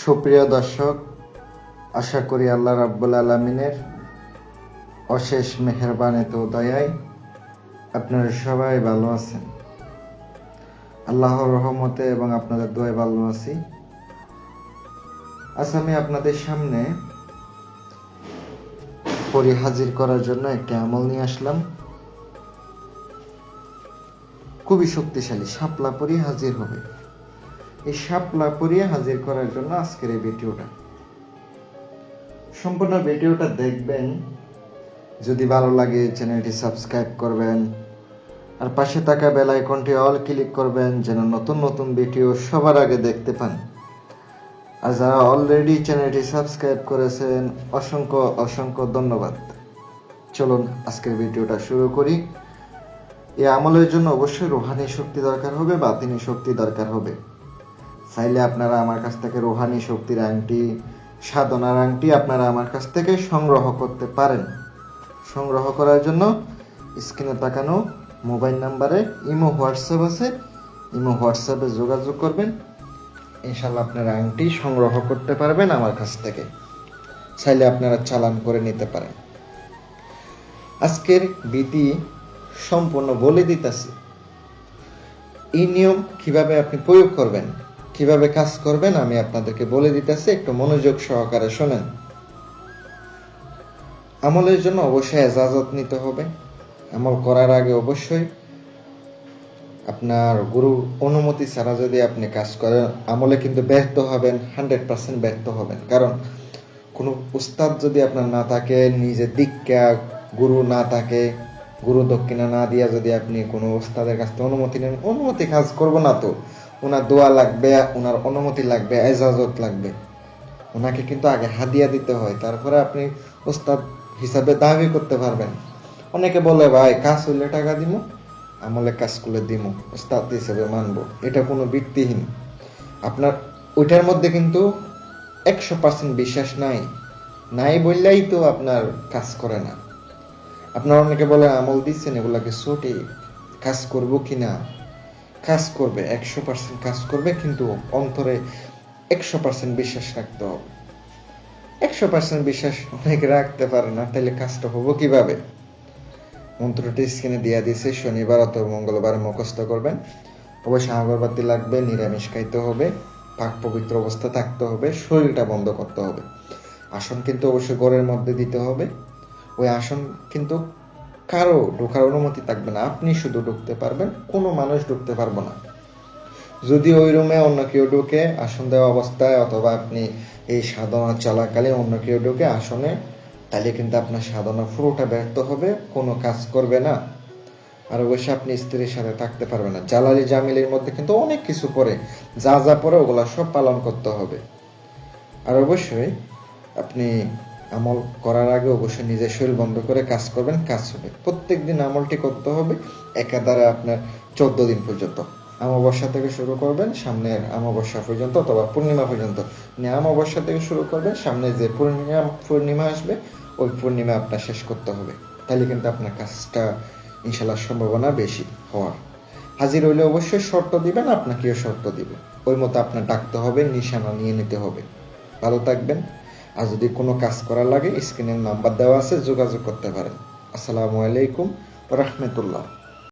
সুপ্রিয় দর্শক, আশা করি আল্লাহ রাব্বুল আলামিনের অশেষ মেহেরবানিতে ও দয়ায় আপনারা সবাই ভালো আছেন। আল্লাহর রহমতে এবং আপনাদের দোয়ায় ভালো আছি। আজ আমি আপনাদের সামনে হাজির করার জন্য একটি আমল নিয়ে আসলাম। খুবই শক্তিশালী, শাপলা পরি হাজির হবে। এই শাপলা পরিয়ে হাজির করার জন্য আজকের এই ভিডিওটা, সম্পূর্ণ ভিডিওটা দেখবেন। যদি ভালো লাগে চ্যানেলটি সাবস্ক্রাইব করবেন, আর পাশে থাকা বেল আইকনটি অল ক্লিক করবেন, যেন নতুন নতুন ভিডিও সবার আগে দেখতে পান। আর যারা অলরেডি চ্যানেলটি সাবস্ক্রাইব করেছেন, অসংখ্য অসংখ্য ধন্যবাদ। চলুন আজকের ভিডিওটা শুরু করি। এই আমলের জন্য অবশ্যই রুহানি শক্তি দরকার হবে, বাতিনি শক্তি দরকার হবে। চাইলে আপনারা আমার কাছ থেকে রুহানি শক্তির আংটি, সাধনার আংটি আপনারা আমার কাছ থেকে সংগ্রহ করতে পারেন। সংগ্রহ করার জন্য স্ক্রিনে তাকানো মোবাইল নাম্বারে ইমো হোয়াটসঅ্যাপ আছে, ইমো হোয়াটসঅ্যাপে যোগাযোগ করবেন। ইনশাল্লাহ আপনারা আংটি সংগ্রহ করতে পারবেন আমার কাছ থেকে। চাইলে আপনারা চালান করে নিতে পারেন। আজকের বিধি সম্পূর্ণ বলে দিতেছি। এই নিয়ম কিভাবে আপনি প্রয়োগ করবেন, কিভাবে কাজ করবেন, আমি আপনাদেরকে বলে দিতেছি। একটু মনোযোগ সহকারে শোনেন। আমলের জন্য অবশ্যই ইজাজত নিতে হবে। আমল করার আগে অবশ্যই আপনার গুরুর অনুমতি ছাড়া যদি আপনি কাজ করেন, আমলে কিন্তু ব্যর্থ হবেন, 100% ব্যর্থ হবেন। কারণ কোনো উস্তাদ যদি আপনার না থাকে, নিজের দীক্ষা গুরু না থাকে, গুরু দক্ষিণা না দিয়া যদি আপনি কোনো উস্তাদের কাছ থেকে অনুমতি নেন, অনুমতি কাজ করবো না তো। ওনার দোয়া লাগবে, ওনার অনুমতি লাগবে, ইজাজত লাগবে। ওনাকে কিন্তু আগে হাদিয়া দিতে হয়, তারপরে আপনি উস্তাদ হিসাবে দাবি করতে পারবেন। অনেকে বলে ভাই কাজ হইলে টাকা দিব, আমলে কাজ করলে দিব, উস্তাদ হিসেবে মানবো। এটা কোনো ভিত্তিহীন। আপনার ওইটার মধ্যে কিন্তু 100% বিশ্বাস নাই বললেই তো আপনার কাজ করে না। আপনার অনেকে বলে আমল দিচ্ছেন, এগুলাকে সঠিক, কাজ করবো কিনা? কাজ করবে, 100% কাজ করবে, কিন্তু অন্তরে 100% বিশ্বাস রাখতে হবে। 100% বিশ্বাস অনেকে রাখতে পারে না, তাহলে কাজটা হবো কিভাবে? মন্ত্রটি স্ক্রিনে দিয়ে দিয়েছে। শনিবার অথবা মঙ্গলবার মুখস্থ করবেন। অবশ্যই আগরবাতি লাগবে, নিরামিষ খাইতে হবে, পাক পবিত্র অবস্থা থাকতে হবে, শরীরটা বন্ধ করতে হবে। আসন কিন্তু অবশ্যই ঘরের মধ্যে দিতে হবে। ওই আসন কিন্তু কারো ঢোকার অনুমতি থাকবে না, আপনি শুধু ঢুকতে পারবেন, কোনো মানুষ ঢুকতে পারবো না। যদি ওই রুমে অন্য কেউ ঢুকে আসন দেওয়া অবস্থায়, অথবা আপনি এই সাধনা চলাকালীন অন্য কেউ ঢুকে আসনে, তাহলে কিন্তু আপনার সাধনা পুরোটা ব্যর্থ হবে, কোনো কাজ করবে না। আর অবশ্যই আপনি স্ত্রীর সাথে থাকতে পারবেন না। জালালি জামিলের মধ্যে কিন্তু অনেক কিছু পড়ে, যা যা পড়ে ওগুলা সব পালন করতে হবে। আর অবশ্যই আপনি আমল করার আগে অবশ্যই নিজের শরীর বন্ধ করে কাজ করবেন, কাজ হবে। প্রত্যেক দিন আমলটি করতে হবে একাধারে আপনার 14 দিন পর্যন্ত। অমাবস্যা থেকে শুরু করবেন সামনের অমাবস্যা পর্যন্ত, অথবা পূর্ণিমা পর্যন্ত। অমাবস্যা থেকে শুরু করবেন, সামনে যে পূর্ণিমা আসবে ওই পূর্ণিমা আপনার শেষ করতে হবে। তাহলে কিন্তু আপনার কাজটা ইনশাল্লাহ সম্ভাবনা বেশি হওয়ার। হাজির হইলে অবশ্যই শর্ত দিবেন, আপনাকেও শর্ত দিবে, ওই মতো আপনার ডাকতে হবে, নিশানা নিয়ে নিতে হবে। ভালো থাকবেন। আর যদি কোনো কাজ করার লাগে স্ক্রিনের নাম্বার দেওয়া আছে, যোগাযোগ করতে পারেন। আসসালামু আলাইকুম ওয়া রাহমাতুল্লাহ।